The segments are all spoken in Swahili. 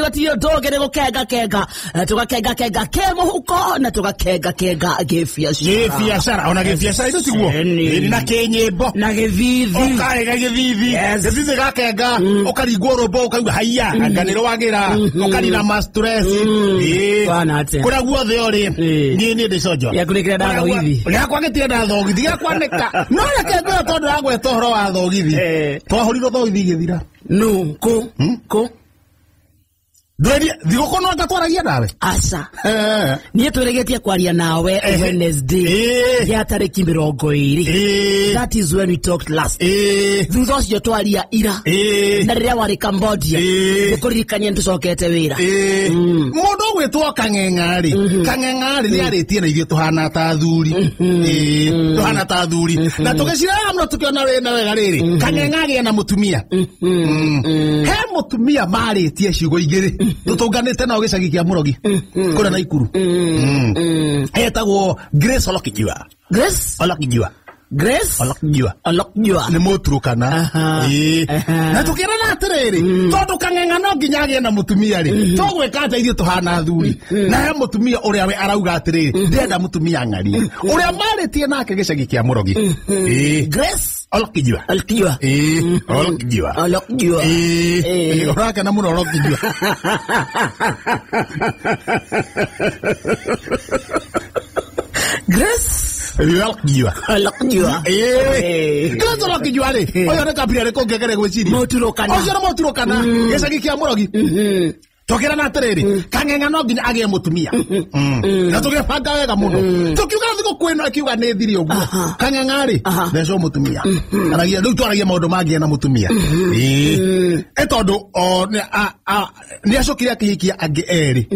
Iwatiyo doge nego kega. Tukakenga kemo huko na tukakenga gefiashara. Ona gefiashara ito siguo. Na kenyebo. Na gevivi. Okarega gevivi. Gevivi gakenga. Okarigwo robo ukauga haiya. Anganiro wagira. Okarina mastress. Kuna guothe ori. Ni ndicojo. Ya kurekera daga wivi. Ya kwagetia da thogithi ya kwaneka. No rekego tondu agwe tohoro wa thogithi. Twahuriro thogithi githira. No, ko. Dwedia, digo kono agatwaragia nawe. Asa. Niye turegetia kwaria nawe Wednesday. Ya tariki 20. That is when we talked last. Thutha ucio twaria ira. Na riria wari Cambodia. Gukuririkania ntucokete wira. Mundu gwitwo Kang'eng'ari. Kang'eng'ari ni aritie na ithio tuhana ta thuri. Tuhana ta thuri. Na tugicira amno tukiona wena wega riri. Kang'eng'ari na mutumia. He mutumia maritie ciugo igiri. Tutunganite na ogicagi kia Murogi. Kura na Ikuru. Etagwo Grace Olokijua. Olokijua. Ni Muturukana. Na tukira na atiriri. Tondu Kang'eng'a no nginya agie na mutumia ri. Tugwika ata ithio tuhana thuri. Na he mutumia uria we arauga atiriri. Ndenda mutumia ng'ari. Uria maritie nake gicagi kia Murogi. Grace Olokijua. Oraka na muno Olokijua. Grace Olokijua. Grace Olokijua ri. Oyo ne kapira ko ngegere gwiciri. Moturukana. Oyo no Moturukana. Gicagi kia Murogi. Tokera na atiriri. Kang'eng'a no nginya agie mutumia. Na tugibanga wega muno. Tukiuga thiko kwino akiuga ni thiri uguo. Kang'eng'a ri. Theco mutumia. Aragia riu twaragia maundu mangie na mutumia. Etondu ni acokire akihikia angi eri.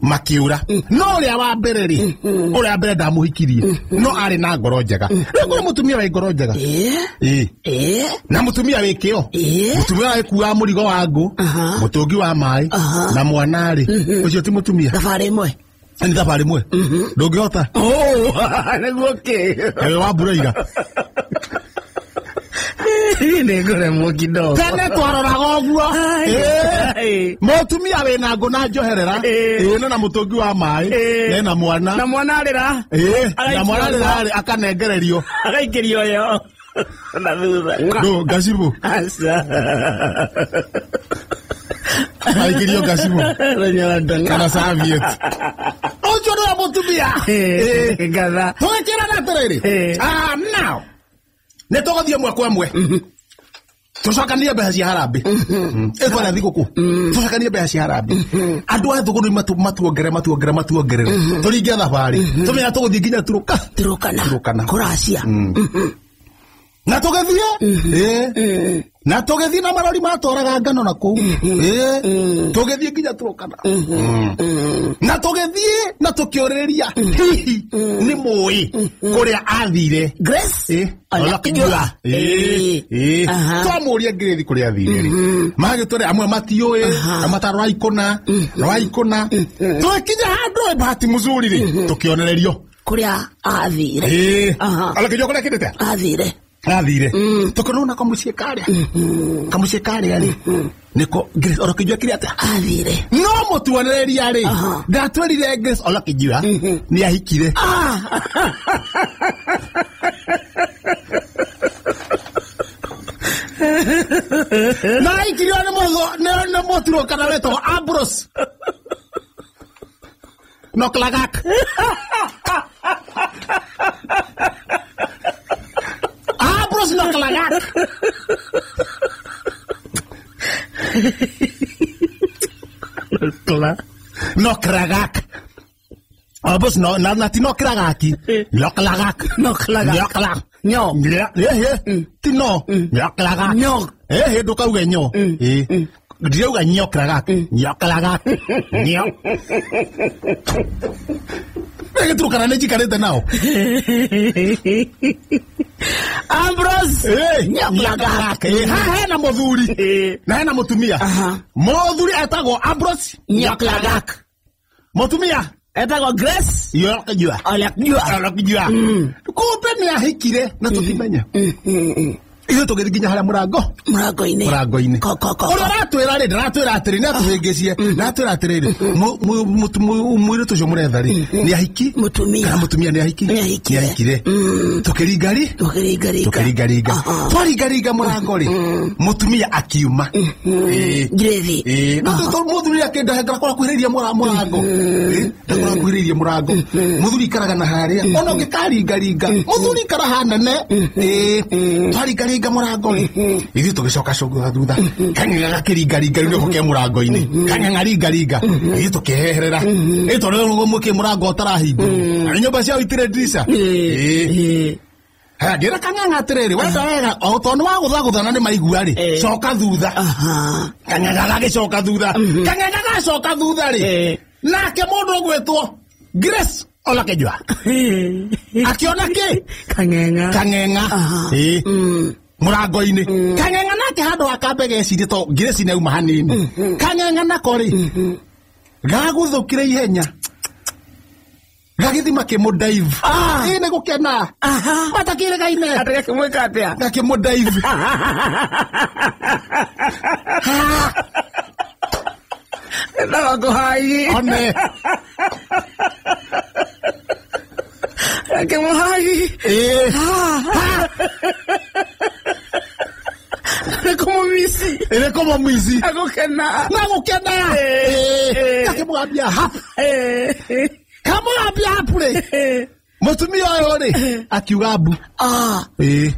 Makiura. No uria wa mbere ri. Uria mbere ndamuhikirie. No ari na ngoro njega. Riu mutumia wa ngoro njega. Na mutumia wikio. Mutumia wikuwa murigo wa ngu. Mutungi wa mai. Na mwanari ucio ti mutumia thabari imwe ni thabari imwe ndungihota niguo ki ewe wa buraira ni ngore mukido tene twaroraga uguo mutumia wina ngu na njoherera na mutungi wa mai na mwana na mwanarira na mwanarira akanengererio agaikirio yo na thutha ndo gacibu asa aikirio gacibu kana Soviet ojo ndo mutumia gatha twekera na terere now netogothie mwe kwa mwe tucakanie mbeca cia harambe etwara thiguku tucakanie mbeca cia harambe andu a thuguru matuongerere turingia thabari tumenya tuguthie nginya turukana kuracia na tugethie na tugethie na marori matoraga ngano na kuu tugethie nginya turukana na tugethie na tukioriria ni mui kuria athire Grace Olokijua twamuria Grace kuria athire magitore amwe matioi amataro aikona tukinya handu bahati muzuri ri tukionererio kuria athire Olokijua kuria kidete athire tukonona kamucie karia ri niko Grace Olokijua kiri ata athire no mutuonereria ri ndatwerire Grace Olokijua ni ahikire na ahikire ne Moturukana weto Ambrose Noklagak Ambrose Noklagak Noklagak Abos no nati Noklagaki Noklagak nyo tino Noklagak nyo ndukauge nyo ndiuga Noklagak Noklagak nyo Turukana ne jikarete nao Ambrose Noklagak na muthuri na mutumia muthuri etagwo Ambrose Noklagak mutumia etagwo Grace Olokijua kumbe ni ahikire na tutimenya Iyo tugiginya haria murango-ini uri ratwira ri ndaratwira atiri natuhingicie natwira atiri mwiri tucio muretha ri ni ahiki mutumia ni ahiki ri tukiringaringa twaringaringa murango ri mutumia akiuma Grethi muthuri akindahe ndakora kwiriria murango ndakora kwiriria murango muthuri karaga na haria ona ngikaringaringa muthuri kara hanene twaringaringa murango ri ithu tugicoka cunguha thutha kang'eng'a gakiringaringa riu niko ke murango-ini kang'eng'a ringaringa ithu tukiheherera tondu muki murango utarahingwo na nyumba ciao itire ndirisha ngira kang'eng'a atiriri wenda wega o tondu wa guthaguthana ni maigua ri coka thutha kang'eng'a gagicoka thutha kang'eng'a gacoka thutha ri nake mundu ugwitwo Grace Olakejua akiona ki kang'eng'a murango-ini kang'eng'a nake handu hakambe gecirie to Grace ni auma hanini kang'eng'a nako ri gaguthukire ihenya gagithima kimudaive ni gukena matakire gaine atakimwika atia gakimudaive ndawakuhai one akimuhai Ele como mwizi agukena akimwambia hapo kamwambia hapo le mutumia uyu ri akiuga mbu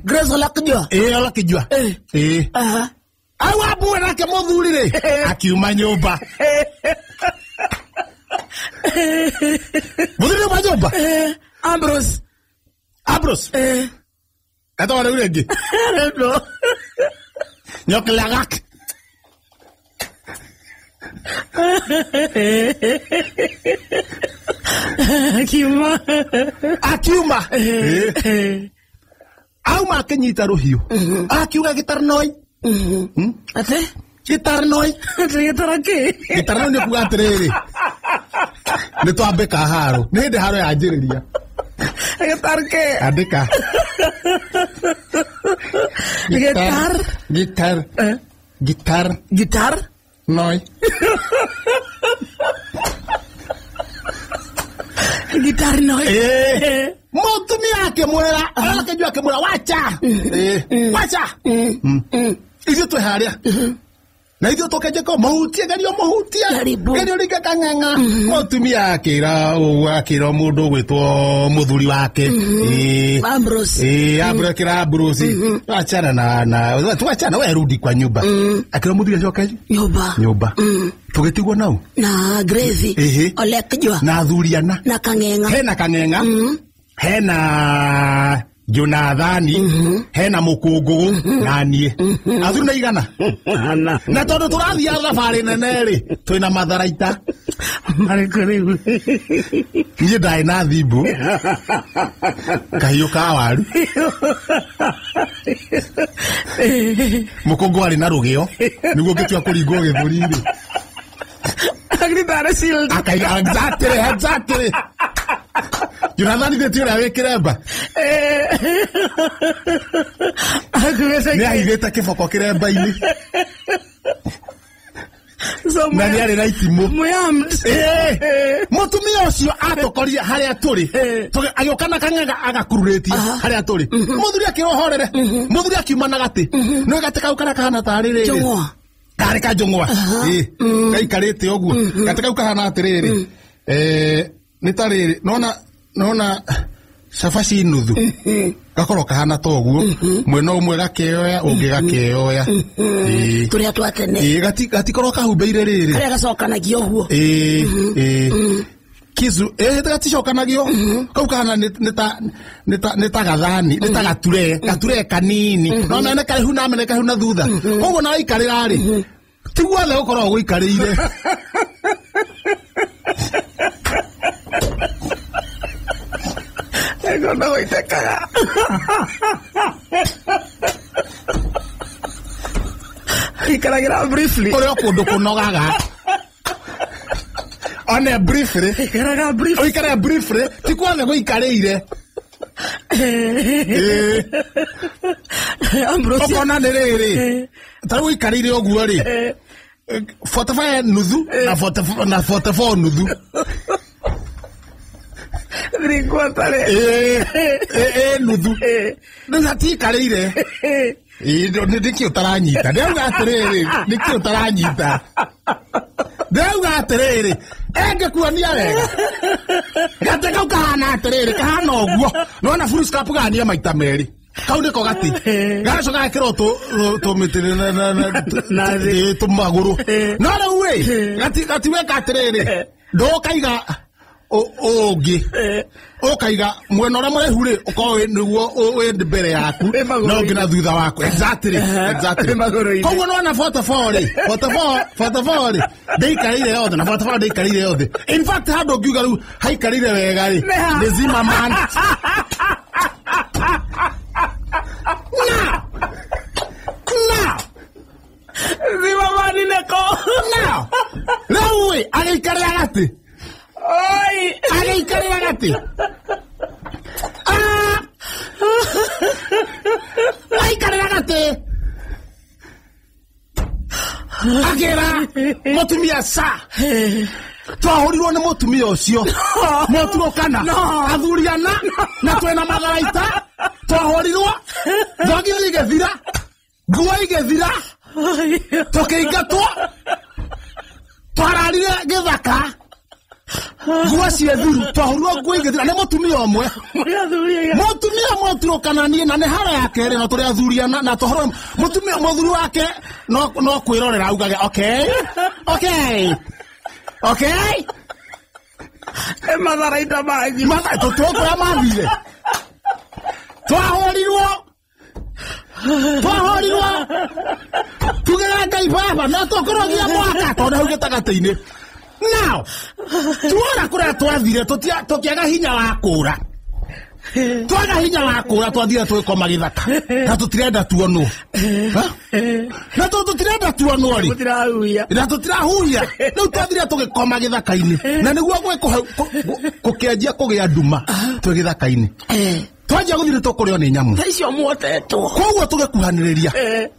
Grace Olakejua au abu nake muthuri ri akiuma nyumba muthuri wa nyumba Ambrose atoa ule ngi no nyoklagak akiuma auma akinyita ruhiu akiuga gitarnoi ate gitarnoi gitarnoi ni kuga atiriri ni twambe kaharo ni hindi haro yanjiriria andika gitar noi gitar noi mutumia akimwira Olakejua akimwira wacha ithu twi haria na ithu tukejeko mahutie gario gario ringa kang'eng'a mutumia akira mundu gwitwo muthuri wake Ambrose Ambrose tuachana we rudi kwa nyumba akira muthuri acoke nyumba tugitigwo nau na Grace Olakejua na athuriana na kang'eng'a hena Jonathani hena mukungugu na nie athuri na igana na tondu turathia thabari nene ri twina matharaita nie ndai na thimbu kahiu ka waru mukungu ari na rugio niguo ngitua kuringwo githuri-ri exactly Jonathani theti uria wikire mba ni ahithite kiboko kiremba-ini na ni ari na itimu mutumia ucio atokorire haria turi agioka na kang'eng'a agakururetie haria turi muthuri akirohorere muthuri akiuma na gati no gati kau kana kahana tariri kari ka njung'wa gaikarite uguo gati kau kahana atiriri ni tariri nona cabaci nuthu gakorwo kahana toguo mwena umwe gakeoya ungi gakeoya turia twa tene gatikorwo kahumbeire riri karia gacokanagio uguo kizu gaticokanagio kau kahana nĩ ta gathani nĩ ta gature kanini no mene kaihu na mene kaihu na thutha koguo na waikarĩra rĩ tiguothe gũkorwo gũikarĩire no goitekaga ikaragira briefly ũrĩa kũndũ kũnogaga one briefly ikaraga briefly ti kwothe gũikarĩire Okona niriri. Taru ikarire oguo ri. 45 nuthu na 44 nuthu. Nuthu. Nati ikarire. Niki utaranyita. Ndauga atiriri. Niki utaranyita. Ndauga atiriri. Enge kuonia wega. Gate kau kahana atiriri. Kahana oguo. Nona full cap gania maita meri. Kau niko gati. Gacoka gakirwo tumitiri na tumaguru. No riu wi gati weka atiriri. Ndukaiga ogi. Ukaiga mwena uria muraihu ri ukorwo niguo wi mbere yaku no ngina thutha waku. Exactly. Koguo nona 44 ri 44 ri ndeikarire yothe na 44 ndeikarire yothe. In fact handu ngiuga riu haikarire wega ri ni Zimmerman. Zimmerman neko. Raui agaikarire gati. Oi, agaikarire gati. Agaikarire gati. Agera mutumia sa. Twahurirwo ni mutumia ucio. Moturukana. Athuriana na twena magaraita. Twahurirwo. Ndogithi igethira. Nguo igethira. Tukiingatwo. Twararire githaka. Nguo cia thuru. Twahurirwo nguo igethira. Ni mutumia umwe. Mutumia moturukana ni na ni hara yake ri no turi athuriana na twahurirwo mutumia muthuru wake no kwirorera augage okay. Matharaita mangi. Tutokora mathire. Twahorirwo. Tugera Ngai baba no tokorogia mwaka tondu hau gitagati-ini. Now, tuora kuria twathire tukiaga hinya wa kura. Twaga hinya wa kura twathire twikoma githaka. Na tutirenda tuonwo. Na tutirenda tuonwo ri. Na tutirahuia. Riu twathire tugikoma githaka-ini. Na niguo gukianjia kugia nduma twi githaka-ini. Twajia guthire tukurio ni nyamu. Icio muotetwo. Koguo tugikuhaniriria.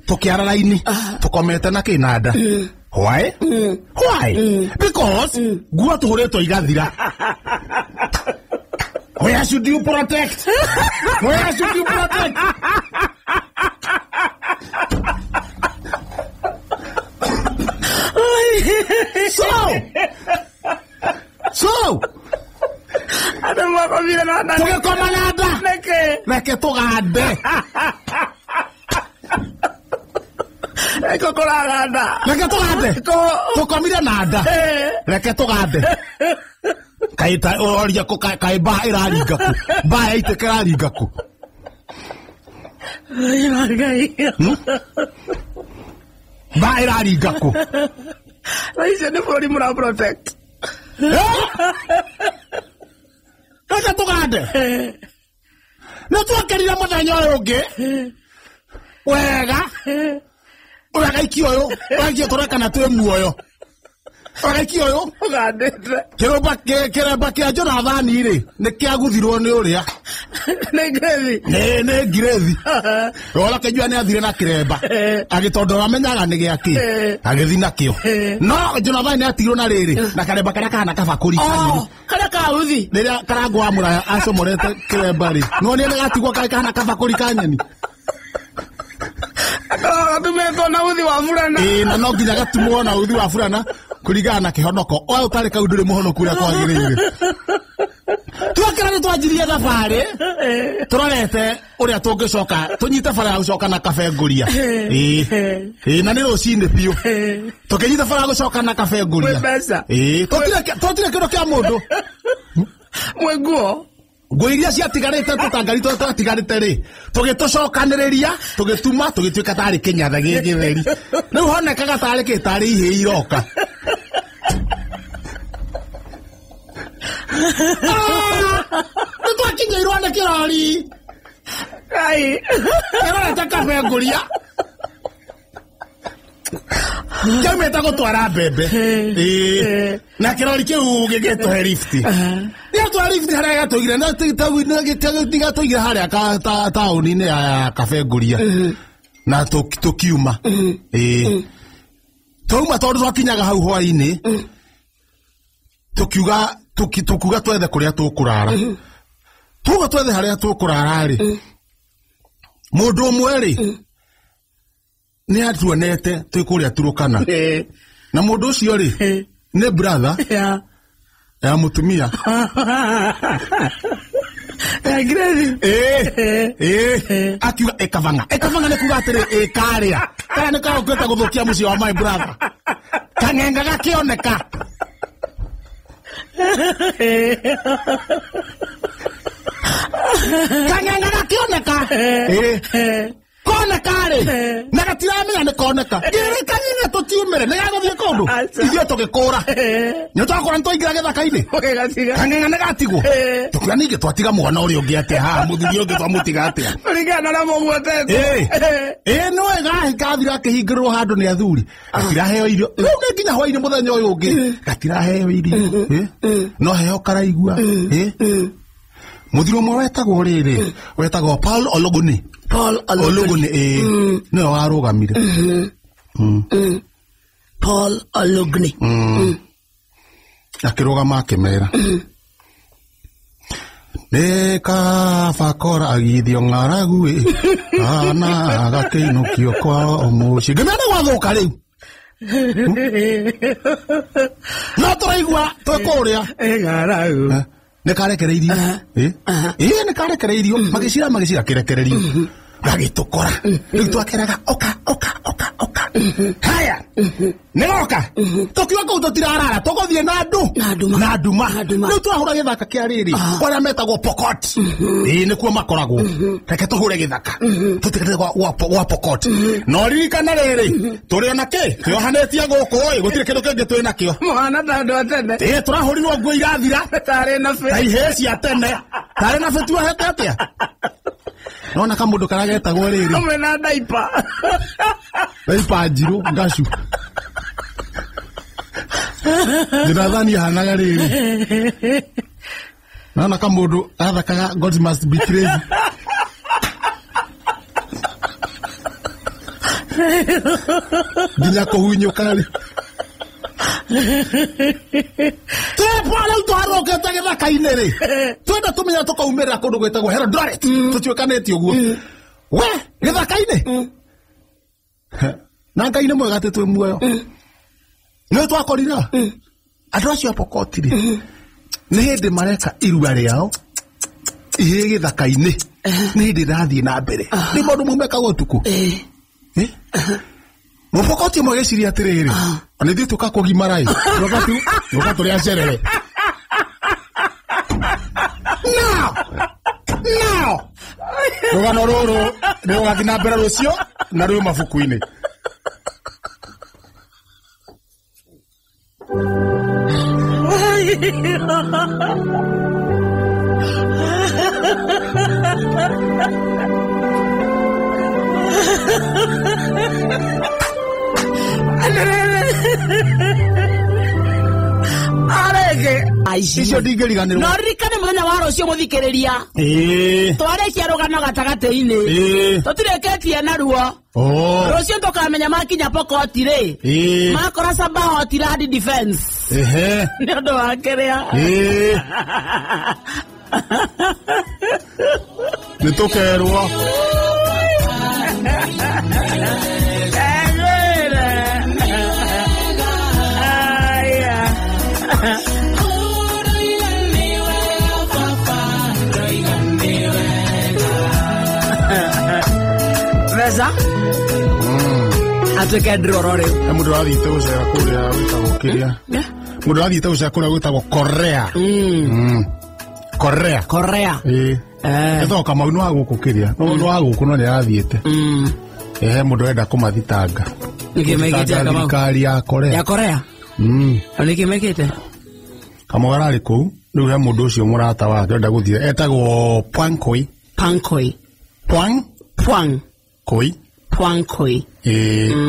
Tukiara laini. Tukomete na kinanda. Why? Because nguo tuhuretwo igathira. Where should you protect? So. Adama komira na. Tukikoma nada. Reke tugande. Eko kolaganda. Reke tugande. Tukomire nada. Reke tugande. Kaita oria ko kai ba iraringa ku. Ba ite kiraringa ku. Ba iraringa ku. Laisa ne fori mura protect. Reke tugande. Na twakerira muthenya uyu ungi. Wega. Wega ikioyo. Wega turekana twe muoyo. Wega uyu ugandete. Kiremba kia Jonathani ri ni kiaguthirwo ni uria. Ne grethi. Ne grethi. Ora kejua ni athire na kiremba. Agitondora amenyaga ni giaki. Agithi nakio. No Jonathani atirwo na riri na karemba karia kana kabakuri kanini. Karia ka uthi. Riria karangwa amura acomorete kiremba ri. No ni gatigwo kana kabakuri kanyeni. Tumeto na uthi wa furana. Na no nginya gatumwo na uthi wa furana kuringana na kihonoko. Oya utari kau nduri muhonoku uria kwagirire. Twakira ni twanjirie thabari. Turorete uria tungicoka tunyite bara ya gucoka na kabe nguria. Na ni rucini piu. Tukinyite bara ya gucoka na kabe nguria. Totire kindu kia mundu. Mweguo. Nguo iria ciatigarite tutangarito twatigarite ri tugitucokaniriria tugituma tugituika tari kinyatha gigitheri riu honekaga tari kitari ihii iroka nitwakinyirwo ni kirori kirorete kabe nguria kiaumite gutwara mbembe na kirori kiu gigeto lift ya to lift haria gatugire na tigatugira haria ka tauni-ini ya Kabenguria na tukiuma tuma tondu twakinyaga hau hwa-ini tukiuga twethe kuria tukurara tuga twethe haria tukurara ri mundu umwe ri ni atuonete twi kuria Turukana na mundu ucio ri ni brother ya mutumia akiuga ekavanga ni kuga atiri ikaria kana ni kauketa guthukia mucii wa my brother kangenga gakioneka kangenga gakioneka koneka ri na gatiramenya ni koneka giri kanyenga tutiumire ni gaguthie kundu ithio tugikura ni twakora ntoingira githaka-ini kangenga ni gatigwo tukiuga ningi twatiga mwana uria ungi atia ha muthuri ungi twamutiga atia ringana na mugwetete no gathira akihingirwo handu ni athuri gatiraheo irio riu ni nginya hwa-ini muthenya uyu ungi gatiraheo irio no heo karaigua muthuri umwe wetagwo riri wetagwo Paul Ologuni niwe warugamire Paul Ologuni akirugama akimera ni kabakora agithio ng'aragu ana agakinukio kwa muci ngimena gwathuka riu no turaigua twikuria ng'aragu ni karekereirio ni karekereirio magicira kirekererio gagitukora riu twakeraga oka haya nigoka tukiuga kuu tutirarara tuguthie na nduma riu twahura githaka kia riri kwaria metagwo Pokot nikuo makoragwo reke tuhure githaka tutigire gwa Pokot no ririkana riri turi ona ki twohanetie guku gutire kindu kingi twi nakio mwana ndandu atene turahurirwo nguo irathira tari na fe ihe cia tene tari na fe tuahete atia nona kamundu karagetagwo riri umena daipa njiru ngashu ndirathani hanaga riri nona kamundu athakaga God must be crazy nginya kuhunyuka ri twepala utwarokete githaka-ini ri twenda tumenya tukaumirira kundu gwitagwo Eldoret tutuikanite uguo we githaka-ini na Ngai ni mwega ati twi muoyo no twakorira andu acio a Pokot ri ni hindi mareka irua riao ihe githaka-ini ni hindi rathie na mbere ni maundu maumekaga utuku Mupokoti mwageciria atiriri ona ithuĩ tukakũgimarai roka tũrĩa cerere now rũgano rũrũ nĩ rũgathiĩ na mbere rũcio na rwĩ mabuku-inĩ icio ndingĩriganĩrwo no ririkane mũthenya wa rũciũ mũthikĩrĩria twarĩkia rũgano gatagatĩ-inĩ tũtirĩkĩtie naruo rũciũ tũkamenya makinya Pokot rĩ makora Sabahot Land Defense nĩ ũndũ wa kĩrĩa nĩ tũkerwo Veza atuĩke ndĩroro rĩu mũndũ wathiĩte gũcera kũrĩa gwĩtagwo kĩrĩa mũndũ wathiĩte gũcera kũrĩa gwĩtagwo Korea ĩtagwo Kamau nĩ wa gũkũ kĩrĩa nĩ wa gũkũ no nĩ arathiĩte he mũndũ enda kũmathitanga thirikari ya Korea nĩkĩ mekĩte Kamau ararĩ kũu rĩu he mũndũ ũcio mũrata wake enda gũthiĩ etagwo Pwankoi Pwankoi.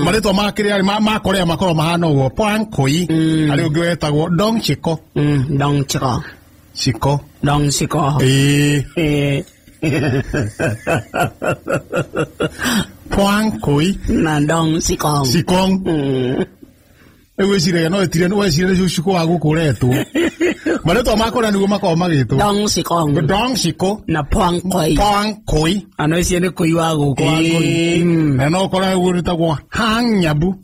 Marito makiri makorea makoro mahana ugo Pwankoi. Ali ugwetagwo Dong Chiko. Dong Chiko. Chiko. Dong Chiko. Pwankoi. Na Dong Chiko. Sikong. Ewe sire no etire no sire Chiko agukoretu. Marito makora nigo makoma magito. Dong Chiko. Dong Chiko. Na Pwankoi. Pwankoi. Ano isiene koi wago ko wago. Eno kora ugurita hanyabu.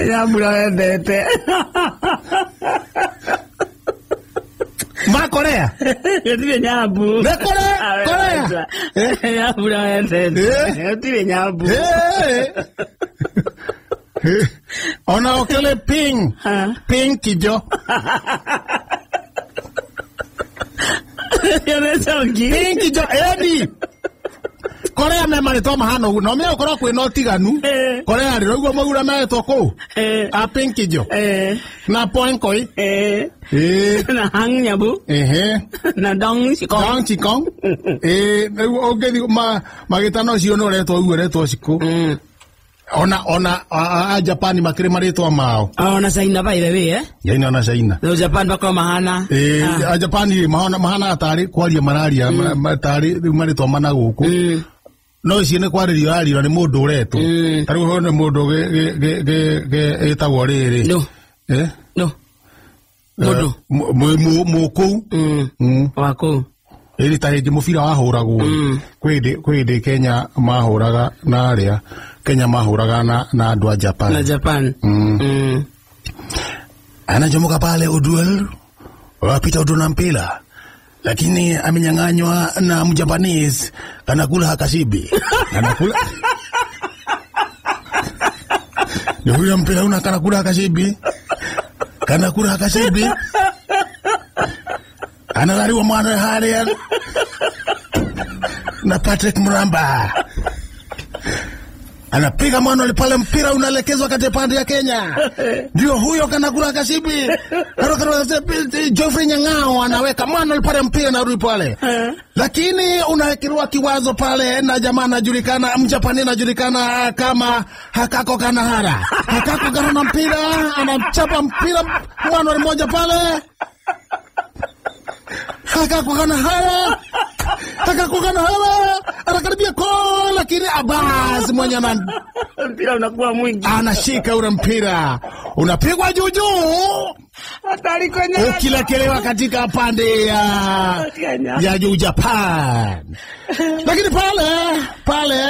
Ya bura dete. Ma Korea. Yati nyabu. Ne Korea. Ya bura dete. Yati nyabu. Ona okele ping. Ping kijo. Yana songi. Ping kijo edi. Korea me marito mahano no me okoro kwe no tiganu. Korea ri rogo magura me toko. A ping kijo. Na Pwankoi. Na hanyabu. Na Dong Chiko. Dong Chiko. Ogedi magitano siono reto ureto siko. Ona a Japan makire marito mao. Ona saina by the way Yaina ona saina. No Japan bako mahana. A Japan mahana atari kwaria mararia matari marito mana guku. No ciene kwaririo ario ni mundu uretu. Tari ho ni mundu ge etagwo riri. No. No. Mundu. Muku. Wako. Iri tahingi mubira wahuragwo. Kwindi Kenya mahuraga na aria. Kenya mahuraga na andu a Japan. Na Japan. Anachomoka pale Oduel. Wapita Oduna mpila. Lakini amenyang'anywa na Mjapanese. Kanakula hakashibi. Kanakula. Ni huyo mpila una kanakula hakashibi. Kanakula hakashibi. Anagariwa mwana haria. Na Patrick Muramba. Anapiga mwana pale mpira unalekezwa kati pande ya Kenya. Ndio huyo kanakula kashibi. Geoffrey Nyang'ao anaweka mwana pale mpira na rudi pale. Lakini unawekelewa kiwazo pale na jamaa anajulikana Mjapani anajulikana kama Hakako Kanahara. Hakako Kanahara mpira anachapa mpira mwana mmoja pale. Hakako Kanahara. Hakako Kanahara anakaribia kwa lakini Abbas mwenye mpira unakuwa mwingi. Anashika ule mpira. Unapigwa juu juu. Hatari kwenye. Ukilekelewa katika pande ya juu Japan. Lakini pale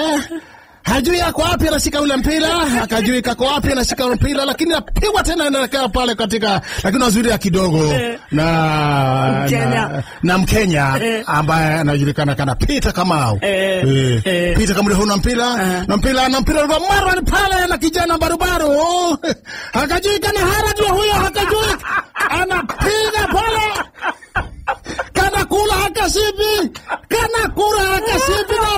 hajui yako wapi anashika ule mpira, akajui kako wapi anashika ule mpira, lakini apigwa tena anaelekea pale katika, lakini wazuria kidogo na Mkenya ambaye anajulikana kana Peter Kamau. Peter Kamau huna mpira, na mpira wa mara pale na kijana barubaru. Akajui kana haraju huyo, akajui anapiga pale. Kanakula hakashibi na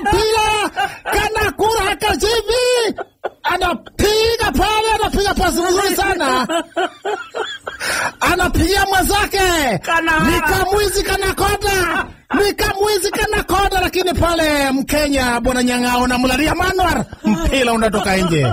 mpira. Kanakula hakashibi. Anapiga pale, anapiga pasi nzuri sana. Anapigia mwenzake. Nikamwizi kanakoda, lakini pale Mkenya bwana Nyang'ao na Mularia Manwar mpira unatoka nje.